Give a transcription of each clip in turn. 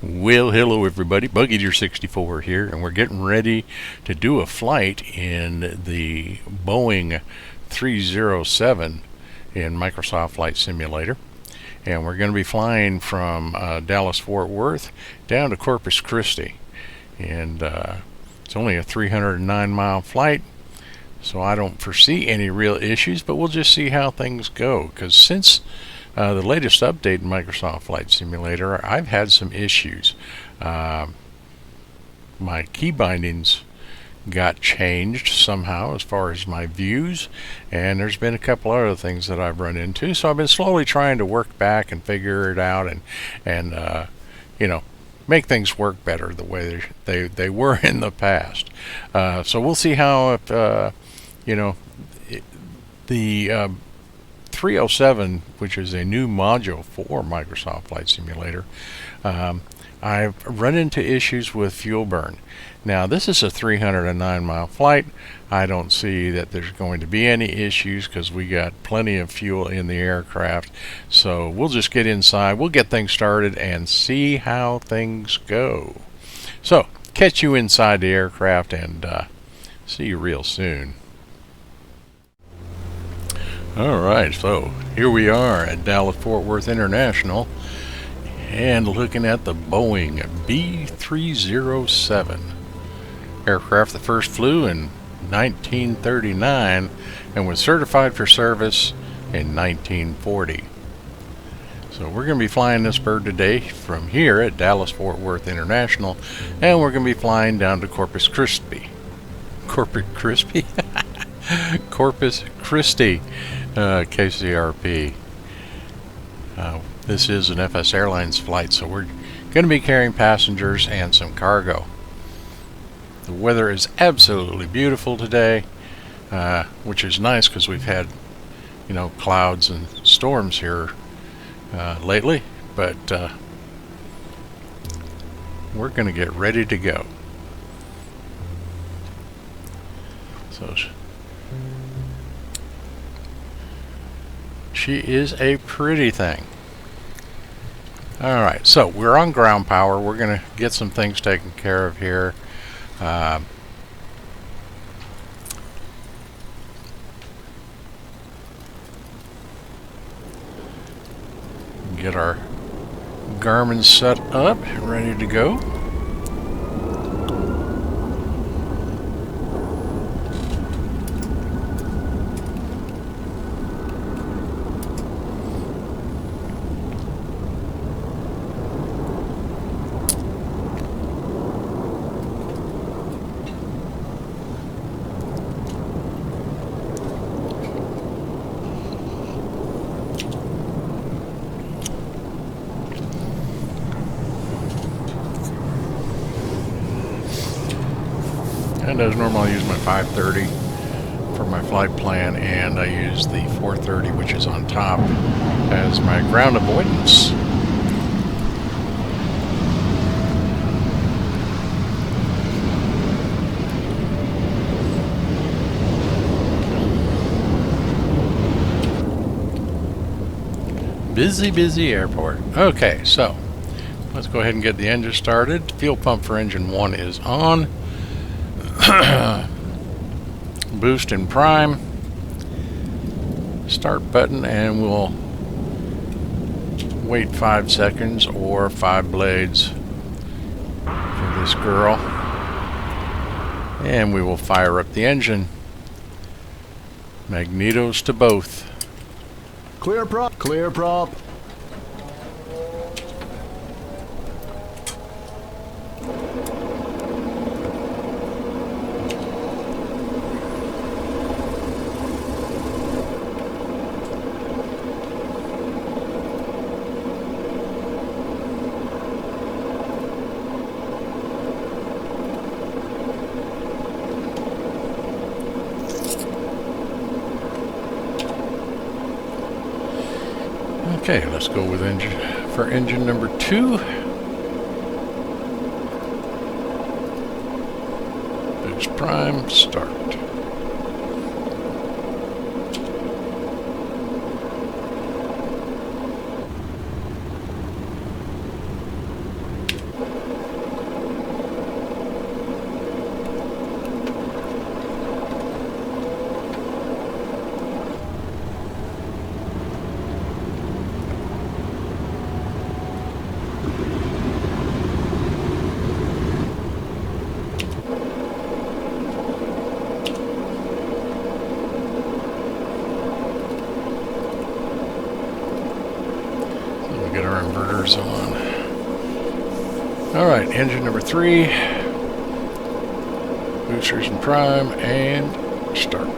Well, hello everybody, Bug Eater 64 here, and we're getting ready to do a flight in the Boeing 307 in Microsoft Flight Simulator. And we're going to be flying from Dallas-Fort Worth down to Corpus Christi. And it's only a 309-mile flight, so I don't foresee any real issues, but we'll just see how things go. Because since the latest update in Microsoft Flight Simulator, I've had some issues. My key bindings got changed somehow as far as my views, and there's been a couple other things that I've run into. So I've been slowly trying to work back and figure it out and you know, make things work better the way they were in the past. So we'll see how you know, the 307, which is a new module for Microsoft Flight Simulator, I've run into issues with fuel burn. Now this is a 309-mile flight. I don't see that there's going to be any issues because we got plenty of fuel in the aircraft. So we'll just get inside, we'll get things started and see how things go. So catch you inside the aircraft and see you real soon. Alright, so here we are at Dallas-Fort Worth International and looking at the Boeing B307 aircraft that first flew in 1939 and was certified for service in 1940. So we're going to be flying this bird today from here at Dallas-Fort Worth International, and we're going to be flying down to Corpus Christi. Corpus Christi? Corpus Christi. KCRP. This is an FS Airlines flight, so we're going to be carrying passengers and some cargo. The weather is absolutely beautiful today, which is nice because we've had, you know, clouds and storms here lately, but we're going to get ready to go. So she is a pretty thing. Alright, so we're on ground power. We're going to get some things taken care of here. Get our Garmin set up, ready to go. And as normal, I use my 530 for my flight plan, and I use the 430, which is on top, as my ground avoidance. Busy airport. Okay, so let's go ahead and get the engine started. Fuel pump for engine 1 is on. Boost and prime. Start button, and we'll wait 5 seconds or 5 blades for this girl. And we will fire up the engine. Magnetos to both. Clear prop, clear prop. Okay, let's go with engine number 2. Boost prime, start. power's on. Alright, engine number 3. Boosters and prime, and start.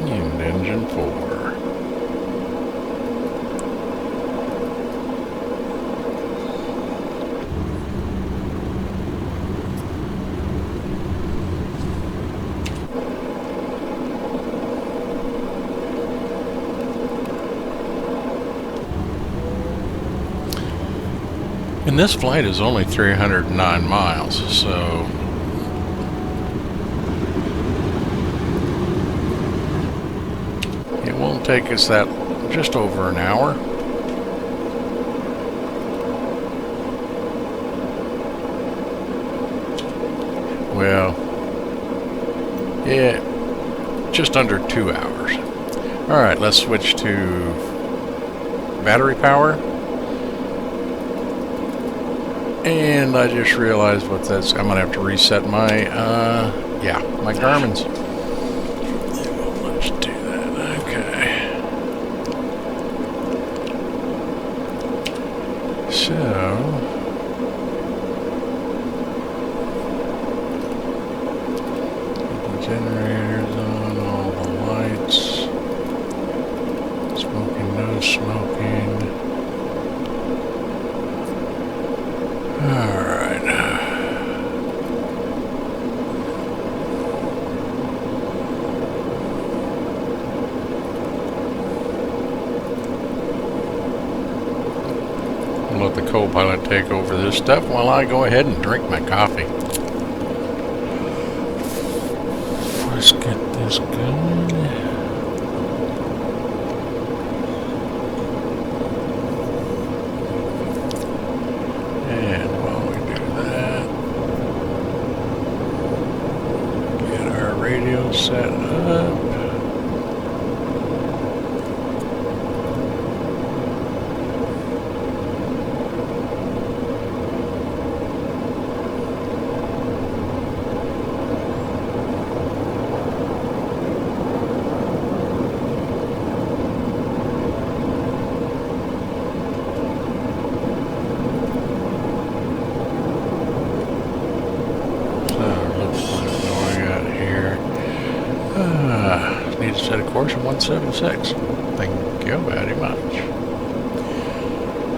And engine 4. And this flight is only 309 miles, so it won't take us that just over an hour. Well, yeah, just under 2 hours. All right, let's switch to battery power. And I just realized what that's. I'm gonna have to reset my my Garmin's. Let's do that. Okay. So the generators on, all the lights. Smoking, no smoking. Alright. I'll let the co-pilot take over this stuff while I go ahead and drink my coffee. Let's get this going. Set up. Need to set a course of 176. Thank you very much.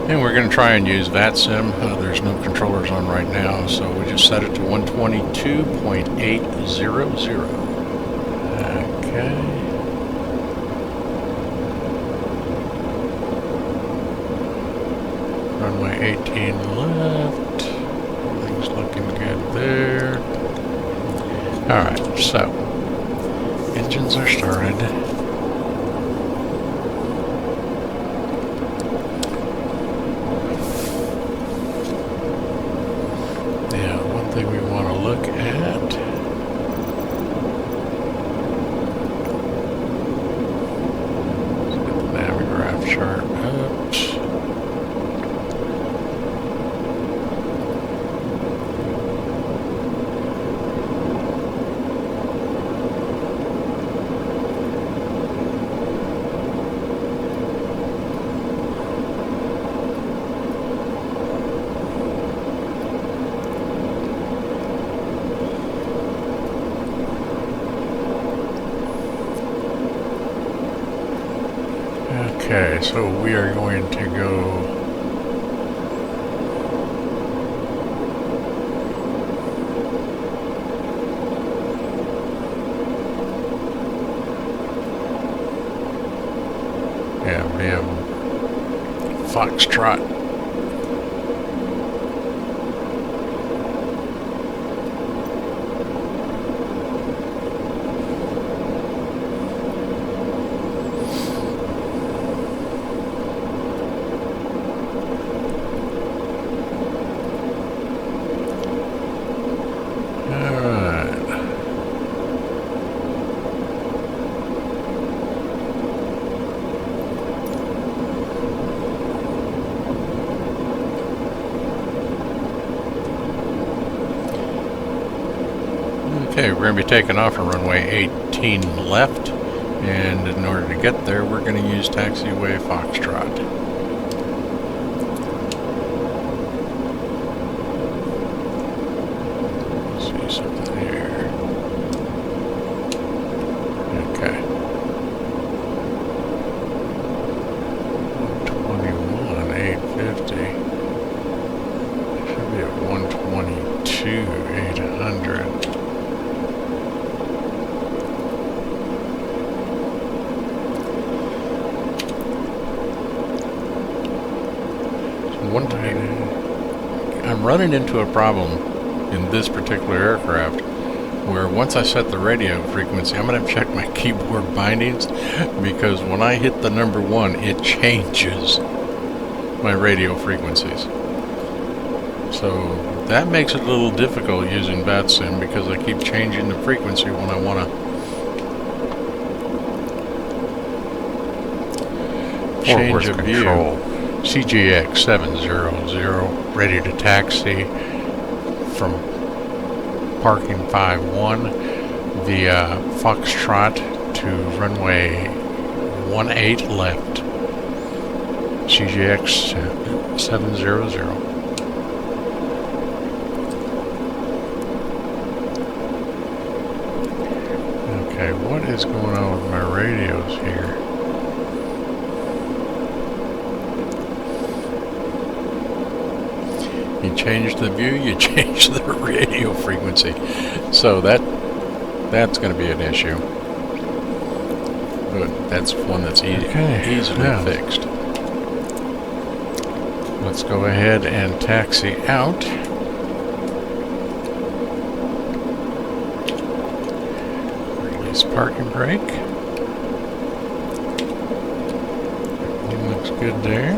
And we're going to try and use VATSIM. There's no controllers on right now, so we just set it to 122.800. Okay. Runway 18 left. Everything's looking good there. Alright, so engines are started. Now, one thing we want to look at is get the Navigraph chart up. Okay, so we are going to go via Foxtrot. Okay, we're going to be taking off on runway 18 left, and in order to get there, we're going to use taxiway Foxtrot. See something here. Okay. 121,850. Should be at 122,800. I'm running into a problem in this particular aircraft where once I set the radio frequency, I'm going to check my keyboard bindings, because when I hit the number 1, it changes my radio frequencies. So that makes it a little difficult using VATSIM, because I keep changing the frequency when I want to change a view. CGX 700, ready to taxi from parking 5-1 via Foxtrot to runway 18 left. CGX 700. Okay, what is going on with my radios here? You change the view, you change the radio frequency. So that's going to be an issue. But that's one that's easily fixed. Let's go ahead and taxi out. Release parking brake. Everything looks good there.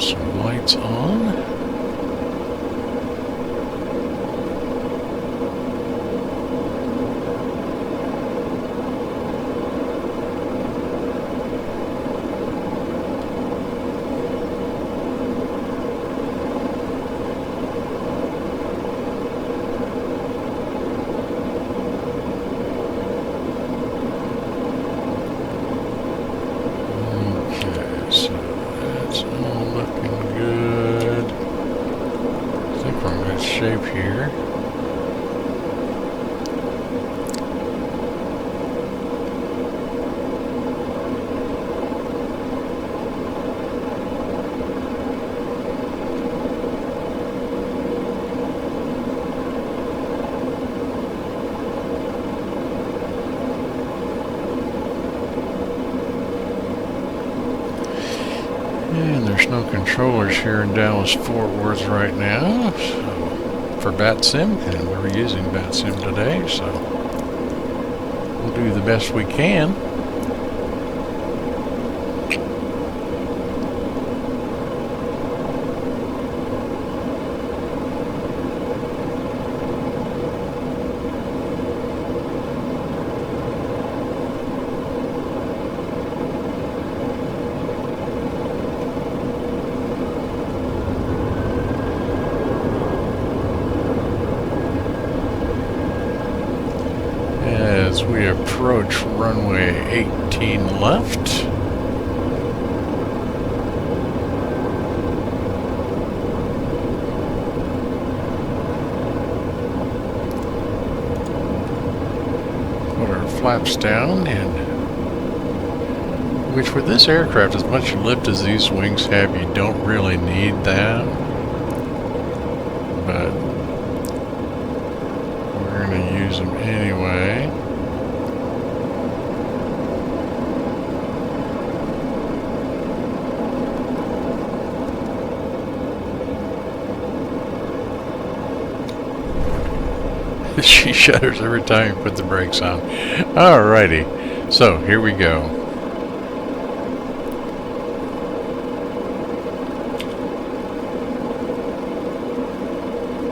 Some lights on. Shape here. And there's no controllers here in Dallas-Fort Worth right now, so for VATSIM, and we're using VATSIM today, so we'll do the best we can. As we approach runway 18 left, flaps down, and which with this aircraft, as much lift as these wings have, you don't really need that. But we're going to use them anyway. She shudders every time you put the brakes on. Alrighty, so here we go.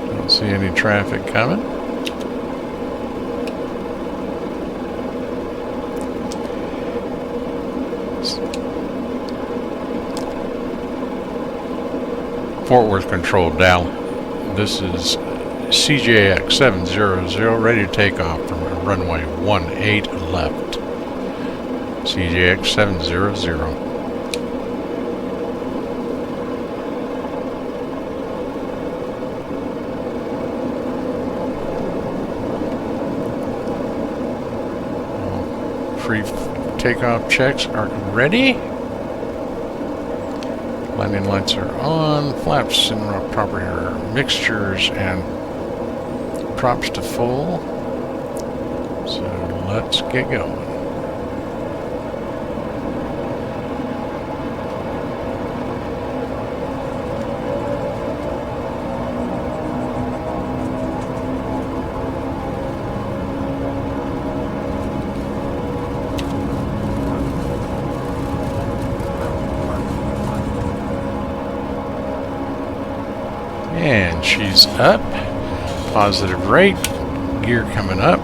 Don't see any traffic coming. Fort Worth Control, Dallas. This is CJX700, ready to take off from runway 18 left. CJX700. Pre-takeoff checks are ready. Landing lights are on. Flaps in proper mixtures and props to full. So let's get going. And she's up. Positive rate. Gear coming up.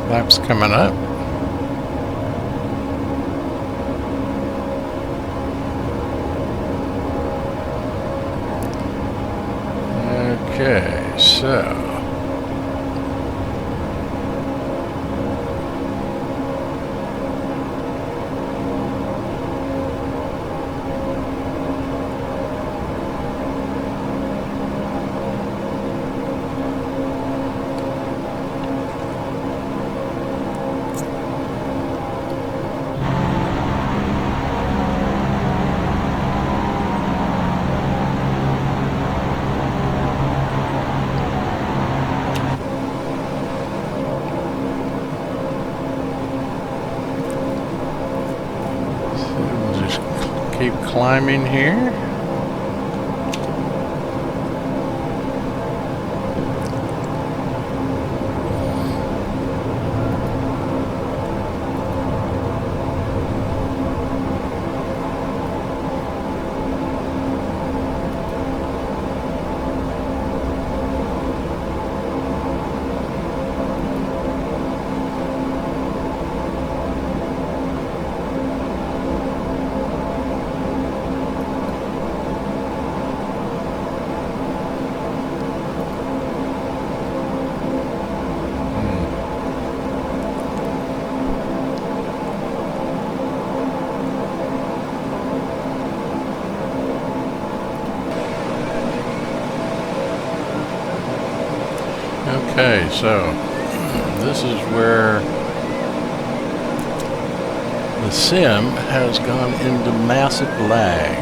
Flaps coming up. Okay, so keep climbing here. Okay, so this is where the sim has gone into massive lag.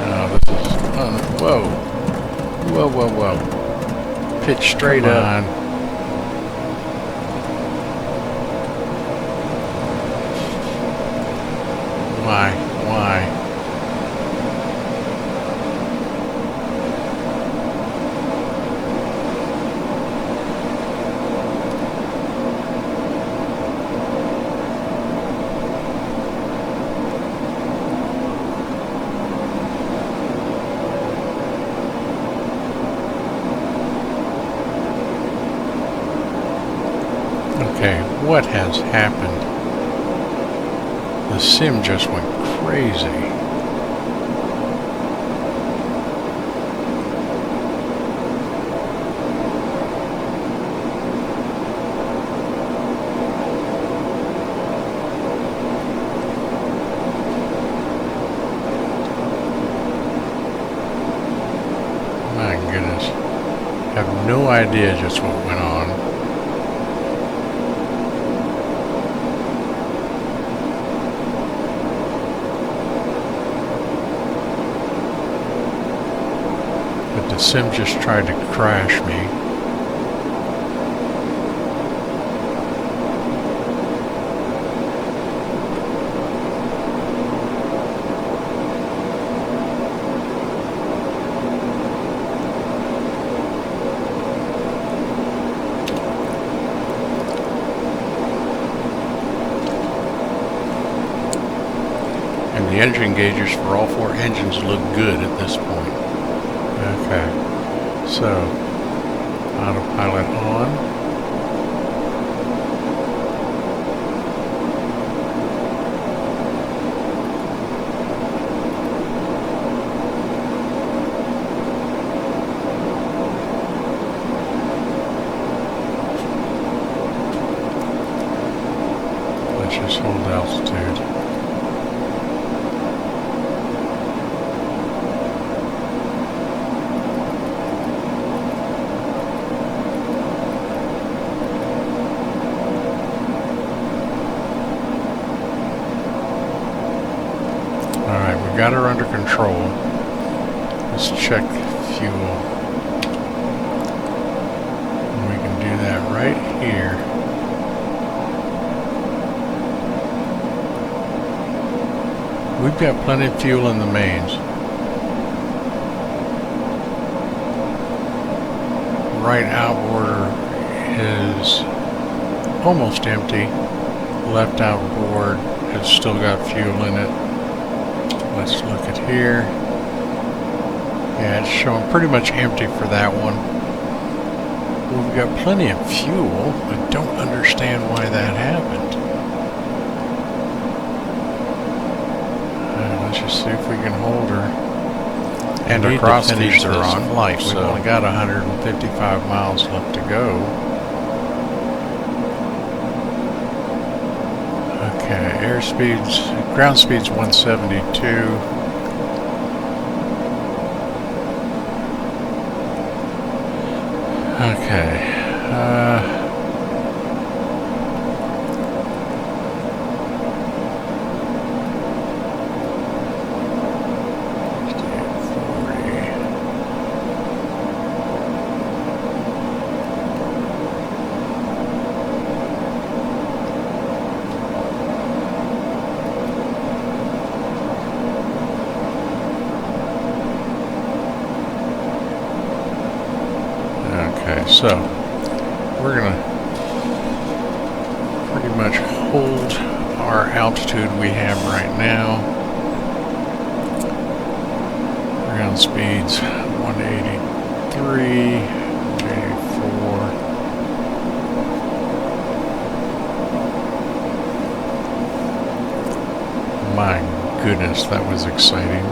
Now this is, whoa, whoa, whoa, whoa. Pitch straight up. Why? Okay, what has happened? The sim just went crazy. no idea just what went on. But the sim just tried to crash me. The engine gauges for all four engines look good at this point. Okay, so autopilot on. Let's just hold altitude. Got her under control. Let's check fuel. And we can do that right here. We've got plenty of fuel in the mains. Right outboard is almost empty. Left outboard has still got fuel in it. Let's look at here. Yeah, it's showing pretty much empty for that one. We've got plenty of fuel. I don't understand why that happened. Let's just see if we can hold her. And our cross feeds are on flight. We've only got 155 miles left to go. Okay, airspeeds, ground speed's 172. Okay, so we're gonna pretty much hold our altitude we have right now. Ground speeds 183, 184. My goodness, that was exciting.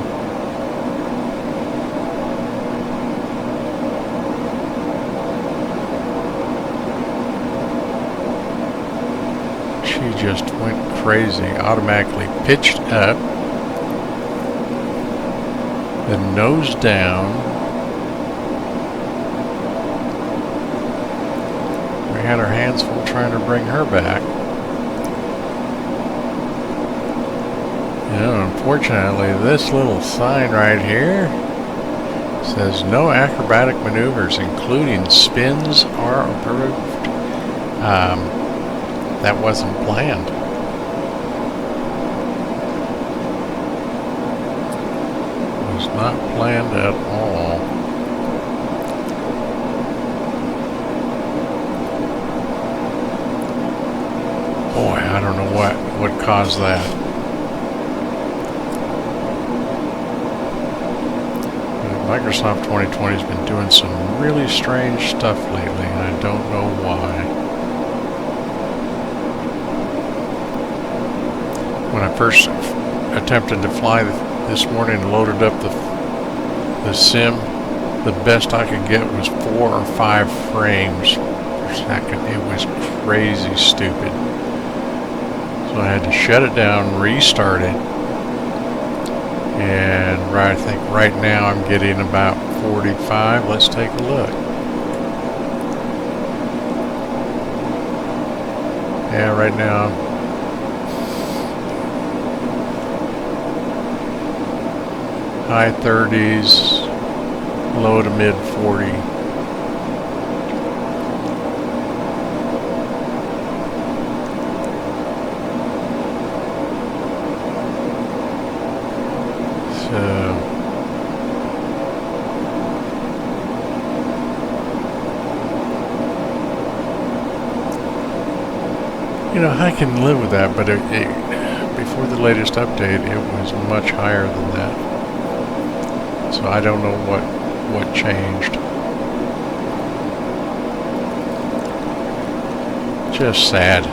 Just went crazy, automatically pitched up, then nose down. We had our hands full trying to bring her back. You know, unfortunately, this little sign right here says no acrobatic maneuvers, including spins, are approved. That wasn't planned. It was not planned at all. Boy, I don't know what caused that. Microsoft 2020 has been doing some really strange stuff lately, and I don't know why. When I first attempted to fly this morning and loaded up the sim, the best I could get was 4 or 5 frames per second. It was crazy stupid. So I had to shut it down, restart it, and I think right now I'm getting about 45. Let's take a look. Yeah, right now. High 30s, low to mid 40. So you know, I can live with that, but before the latest update, it was much higher than that. So I don't know what changed. Just sad.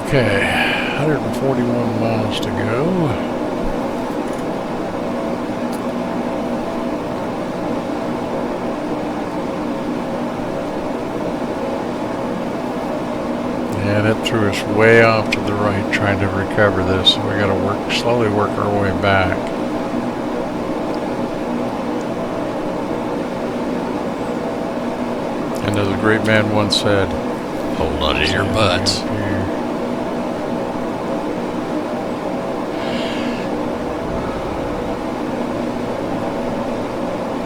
Okay, 141 miles to go. And it threw us way off to the right trying to recover this. So we got to slowly work our way back. And as a great man once said, hold on to your butts.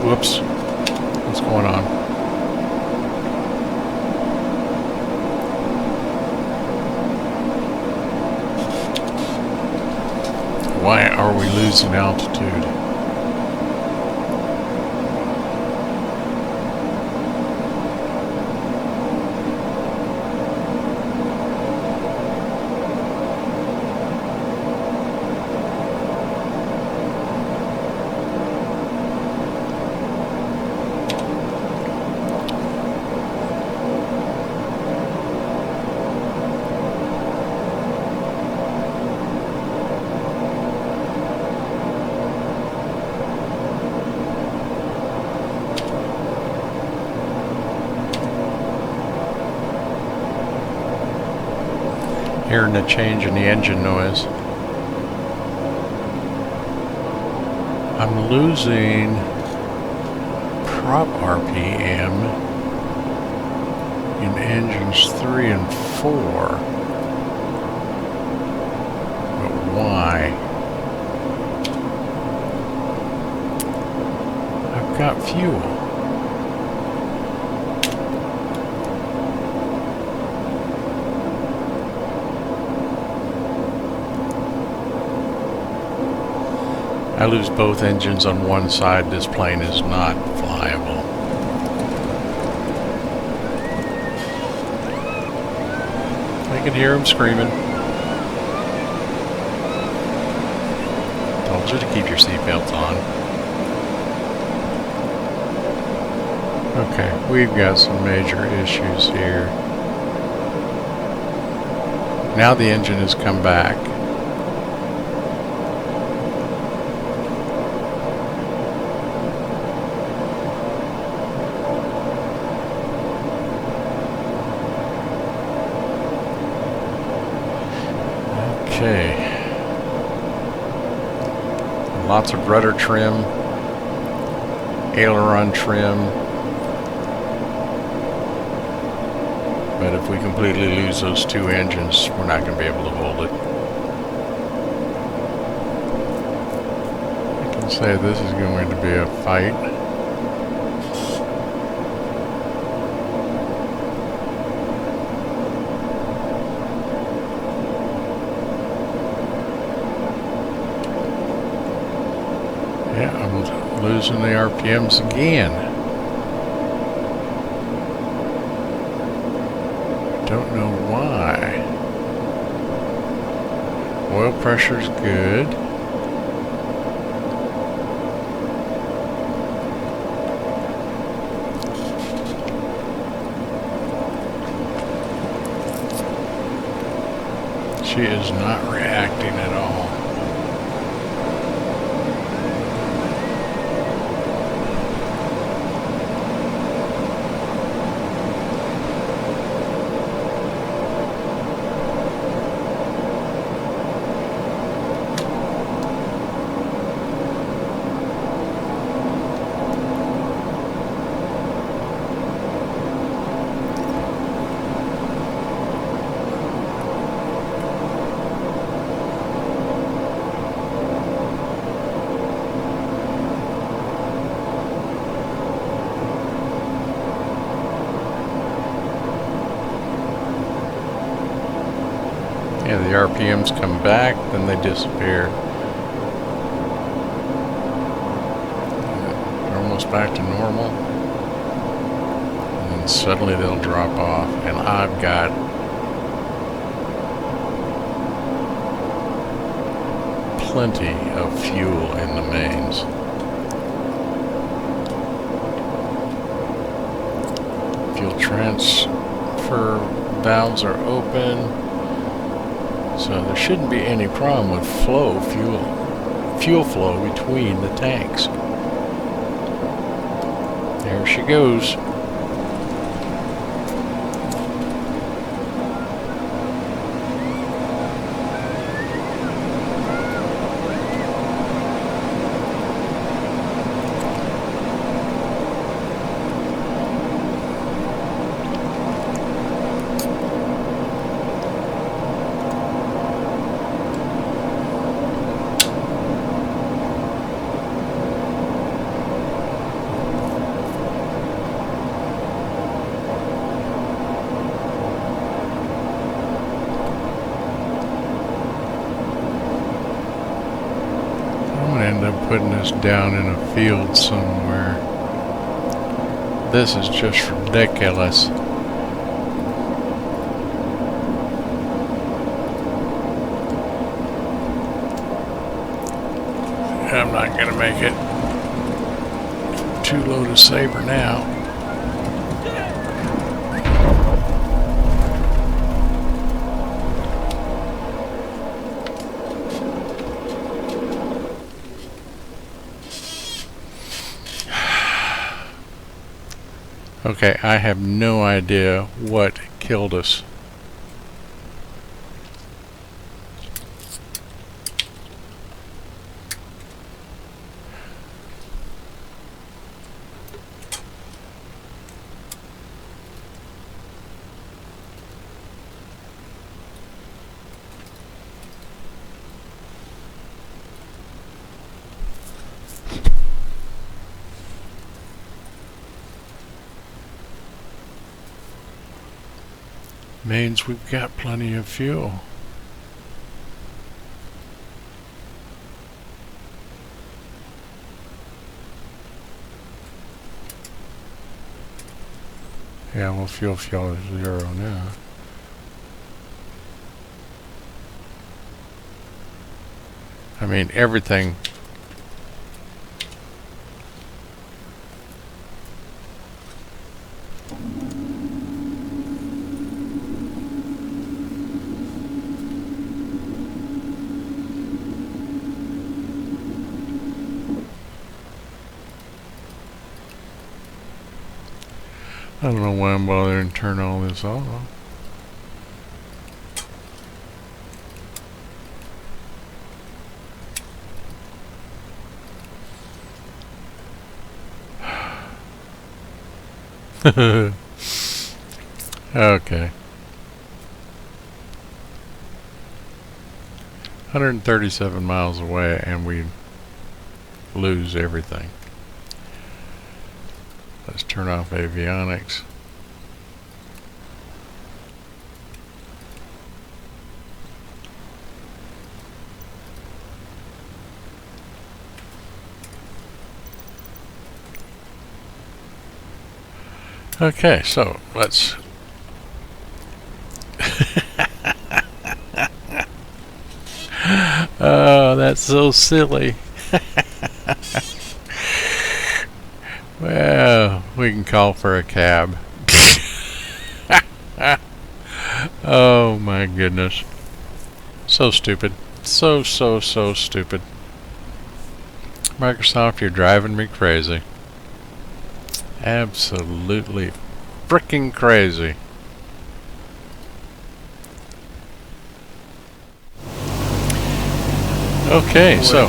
Whoops. What's going on? Why are we losing altitude? Hearing a change in the engine noise. I'm losing prop RPM in engines 3 and 4. But why? I've got fuel. I lose both engines on one side. This plane is not flyable. I can hear him screaming. Told you to keep your seatbelts on. Okay, we've got some major issues here. Now the engine has come back. Okay. Lots of rudder trim, aileron trim. But if we completely lose those two engines, we're not going to be able to hold it. I can say this is going to be a fight. Yeah, I'm losing the RPMs again. Don't know why. Oil pressure's good. She is not reacting at all. Yeah, the RPMs come back, then they disappear. They're almost back to normal. And then suddenly they'll drop off, and I've got plenty of fuel in the mains. Fuel transfer valves are open. So there shouldn't be any problem with fuel flow between the tanks. There she goes. Putting this down in a field somewhere. This is just ridiculous. I'm not gonna make it too low to saber now. Okay, I have no idea what killed us. Means we've got plenty of fuel. Yeah, well, fuel is 0 now. I mean, everything. I don't know why I'm bothering to turn all this off. Okay. 137 miles away and we lose everything. Let's turn off avionics. Okay, so let's oh, that's so silly. Well, we can call for a cab. Oh my goodness. So stupid. So stupid. Microsoft, you're driving me crazy. Absolutely frickin' crazy. Okay, so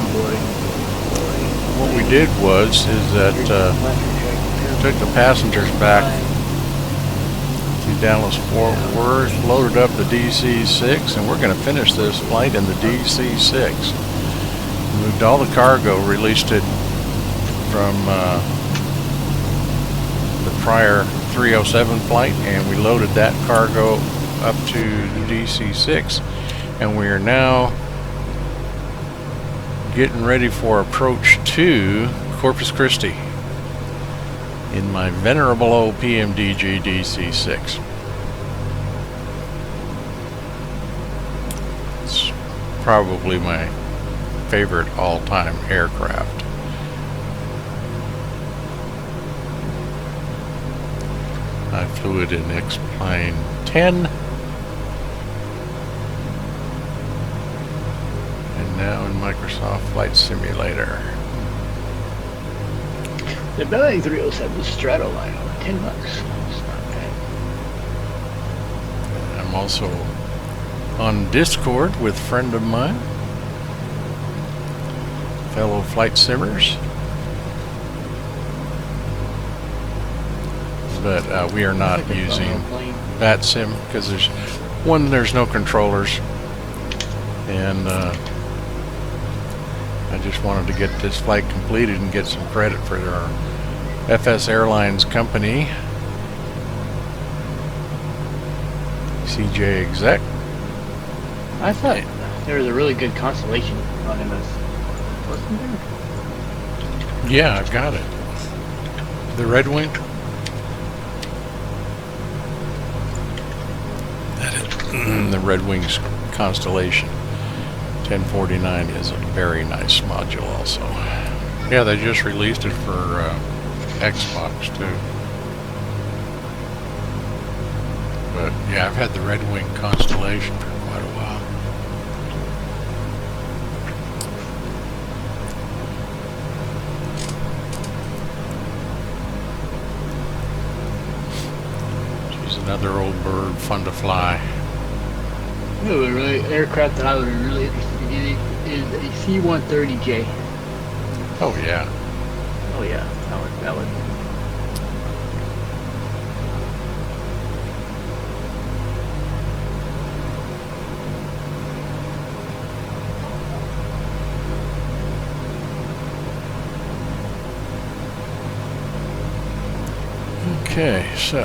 what we did was that took the passengers back to Dallas Fort Worth, loaded up the DC6, and we're going to finish this flight in the DC6. Moved all the cargo, released it from the prior 307 flight, and we loaded that cargo up to the DC6, and we are now getting ready for approach to Corpus Christi in my venerable old PMDG DC6. It's probably my favorite all-time aircraft. I flew it in X-Plane 10 and now in Microsoft Flight Simulator. The Boeing 307 Stratoline, $10. It's not bad. I'm also on Discord with a friend of mine, fellow flight simmers. But we are not using that sim because there's no controllers, and I just wanted to get this flight completed and get some credit for our FS Airlines company, CJ exec. I thought there was a really good constellation on MS. Wasn't there? Yeah, I've got it. The Red Wing. The Red Wings constellation 1049 is a very nice module also. Yeah, they just released it for Xbox too. But yeah, I've had the Red Wing constellation for quite a while. She's another old bird, fun to fly. Really aircraft that I would be really interested in is a C-130J. Oh yeah. Oh yeah, that would. Okay, so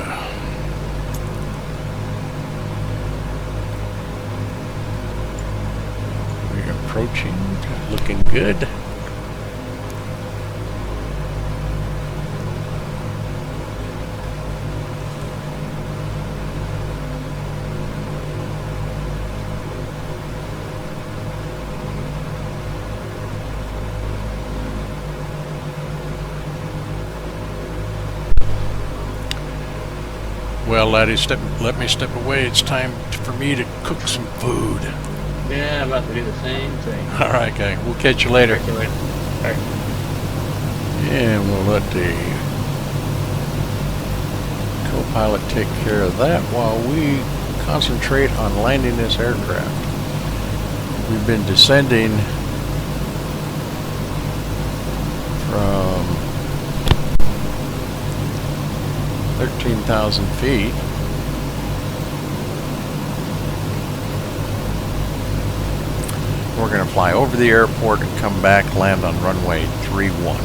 we're approaching, looking good. Well, laddie, let me step away. It's time for me to cook some food. Yeah, I'm about to do the same thing. All right, gang. We'll catch you later. All right. And we'll let the co-pilot take care of that while we concentrate on landing this aircraft. We've been descending from 13,000 feet. We're going to fly over the airport and come back, land on runway 31.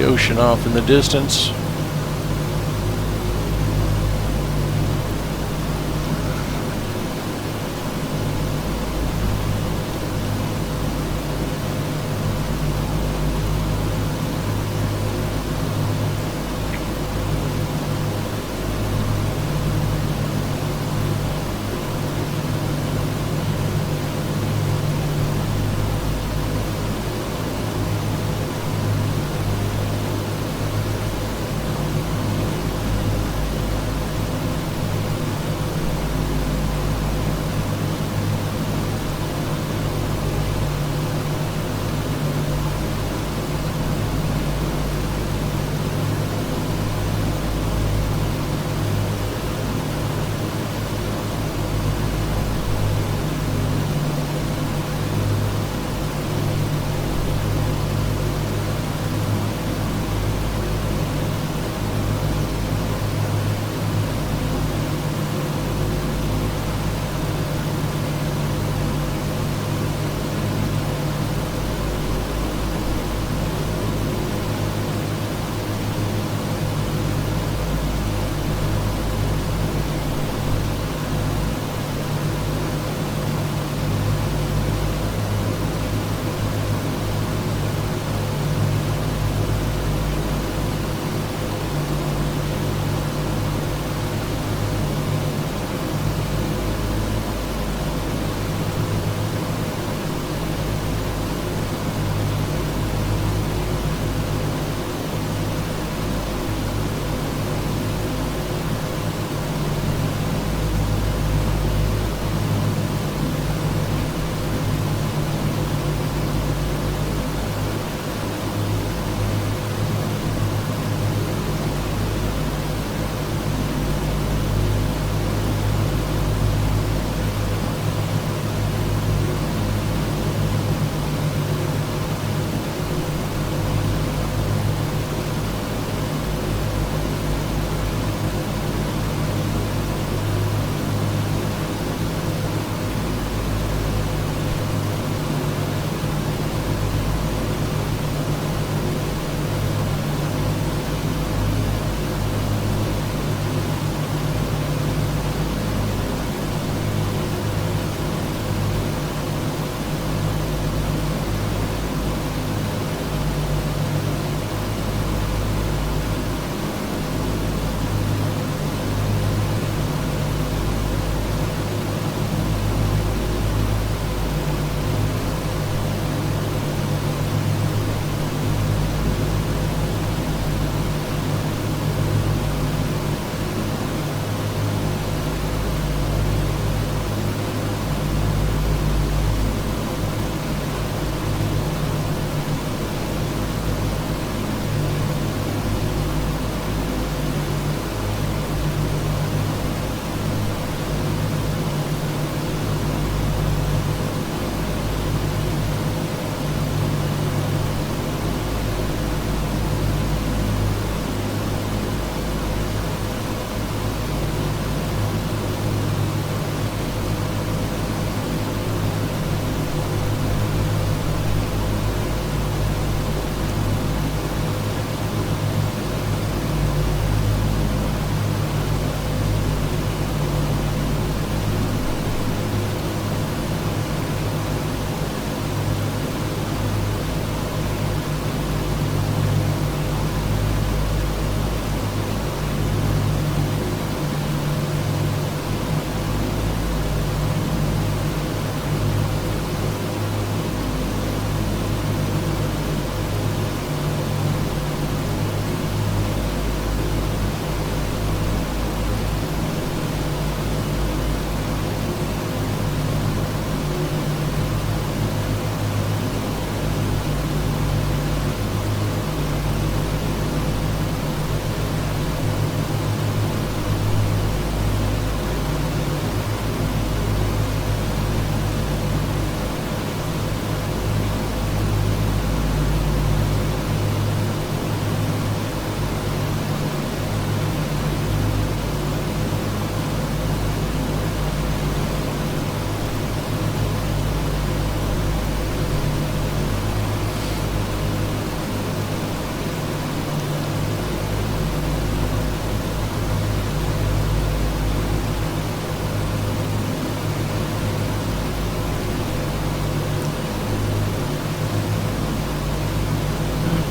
ocean off in the distance.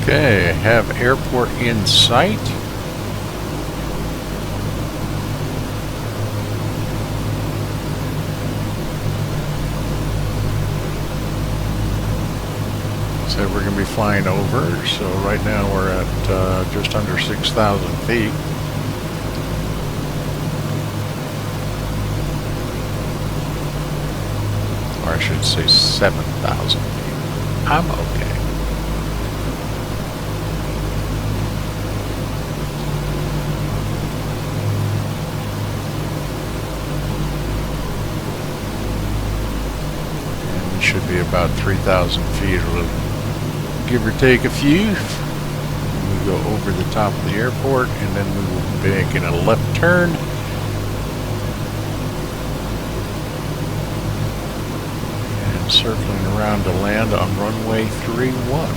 Okay, have airport in sight. So we're going to be flying over. So right now we're at just under 6,000 feet. Or I should say 7,000 feet. I'm okay. And we should be about 3,000 feet, a little, give or take a few. We go over the top of the airport, and then we will be making a left turn. And circling around to land on runway 31.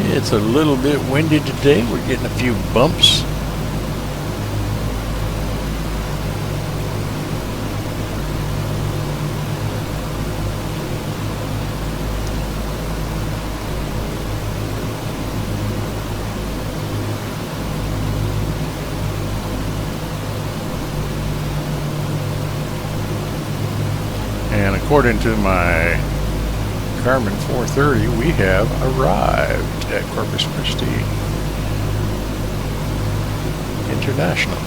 It's a little bit windy today. We're getting a few bumps. And according to my Garmin 430, we have arrived at Corpus Christi International.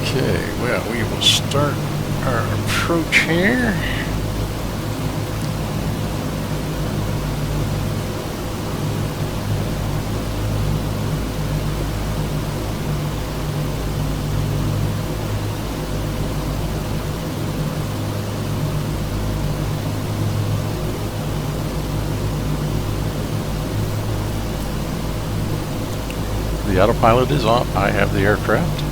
Okay, well, we will start our approach here. The autopilot is on. I have the aircraft.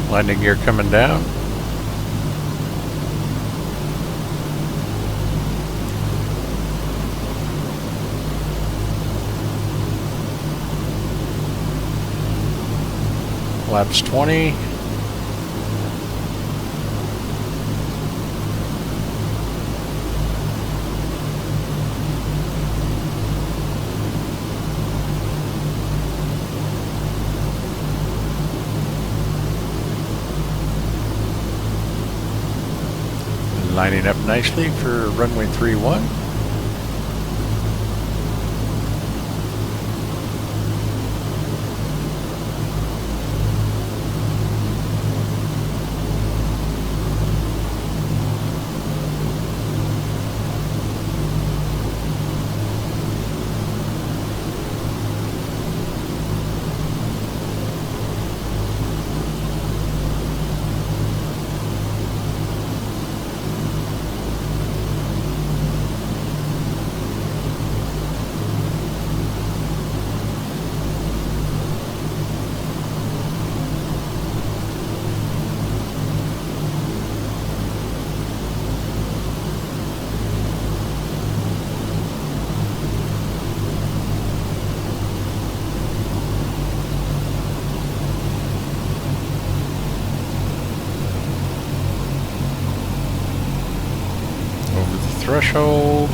Landing gear coming down. Flaps 20. Lining up nicely for runway 31. Threshold.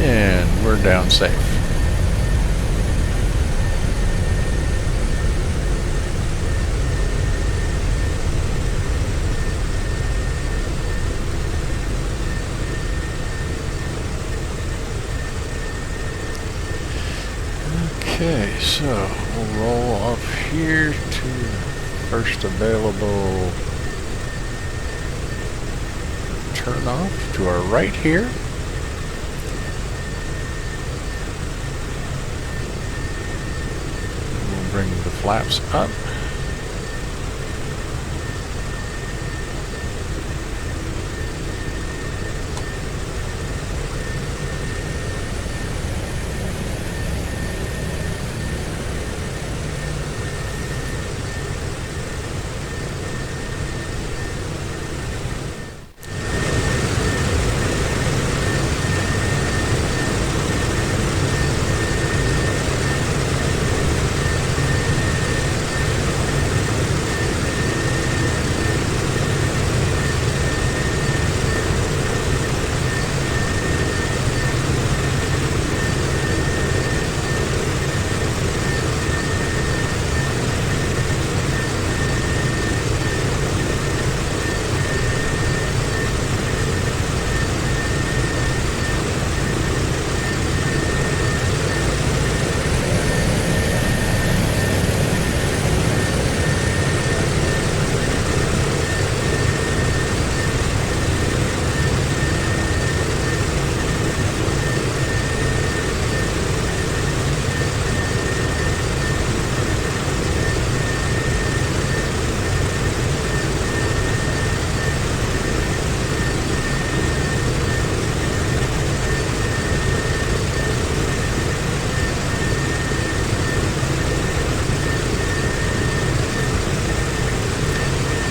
And we're down safe. Okay, so we'll roll up here to first available turn off to our right here. We'll bring the flaps up.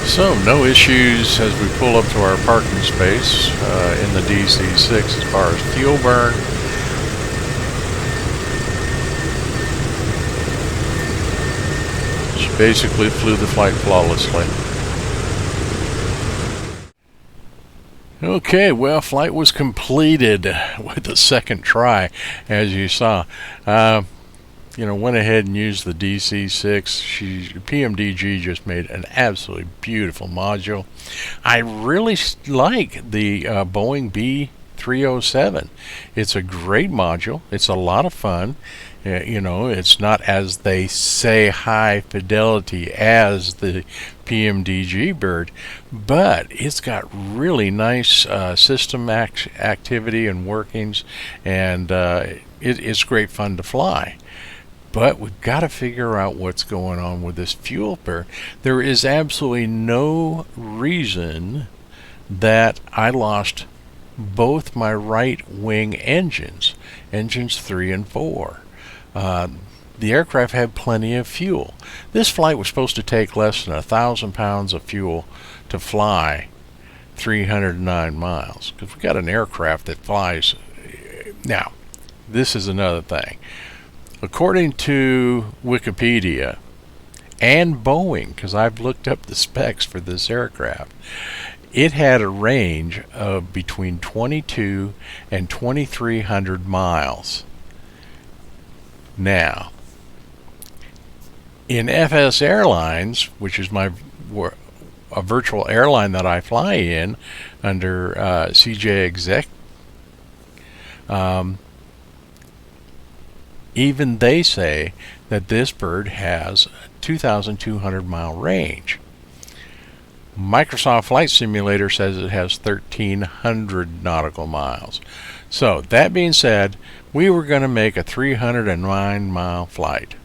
So, no issues as we pull up to our parking space in the DC6 as far as fuel burn. She basically flew the flight flawlessly. Okay, well, flight was completed with the second try, as you saw. Went ahead and used the DC6. PMDG just made an absolutely beautiful module. I really like the Boeing B307. It's a great module. It's a lot of fun. It's not, as they say, high fidelity as the PMDG bird, but it's got really nice system activity and workings, and it's great fun to fly. But we've got to figure out what's going on with this fuel burn. There is absolutely no reason that I lost both my right wing engines 3 and 4. the aircraft had plenty of fuel. This flight was supposed to take less than 1,000 pounds of fuel to fly 309 miles, because we got an aircraft that flies. Now, this is another thing. According to Wikipedia and Boeing, because I've looked up the specs for this aircraft, it had a range of between 22 and 2,300 miles. Now, in FS Airlines, which is a virtual airline that I fly in under CJ Exec, even they say that this bird has a 2,200 mile range. Microsoft Flight Simulator says it has 1,300 nautical miles. So, that being said, we were going to make a 309 mile flight.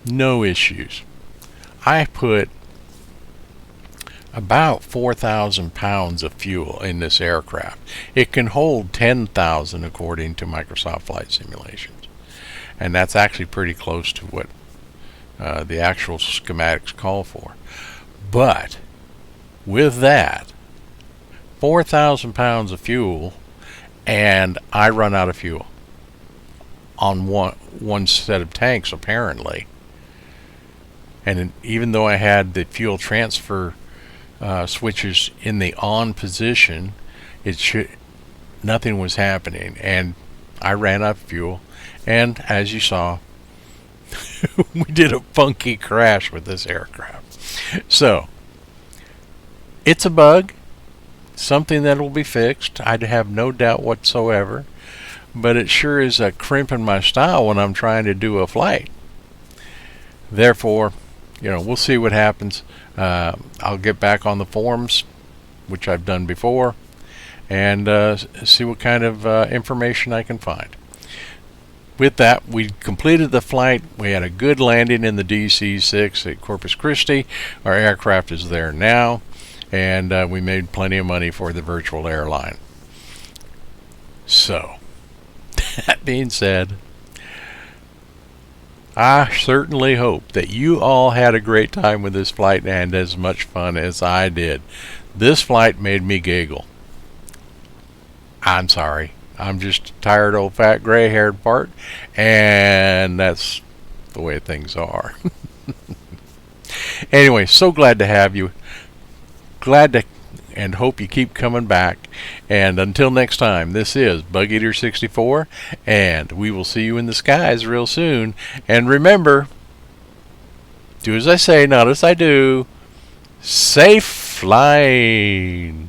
No issues. I put about 4,000 pounds of fuel in this aircraft. It can hold 10,000 according to Microsoft Flight Simulations. And that's actually pretty close to what the actual schematics call for. But with that, 4,000 pounds of fuel, and I run out of fuel on one set of tanks apparently. And even though I had the fuel transfer switches in the on position, nothing was happening, and I ran out of fuel. And as you saw, we did a funky crash with this aircraft. So, it's a bug, something that will be fixed. I have no doubt whatsoever. But it sure is a crimp in my style when I'm trying to do a flight. Therefore, we'll see what happens. I'll get back on the forums, which I've done before, and see what kind of information I can find. With that, we completed the flight. We had a good landing in the DC-6 at Corpus Christi. Our aircraft is there now, and we made plenty of money for the virtual airline. So, that being said, I certainly hope that you all had a great time with this flight and as much fun as I did. This flight made me giggle. I'm sorry. I'm just a tired, old, fat, gray-haired part, and that's the way things are. Anyway, so glad to have you. Glad to and hope you keep coming back. And until next time, this is Bug Eater 64, and we will see you in the skies real soon. And remember, do as I say, not as I do. Safe flying.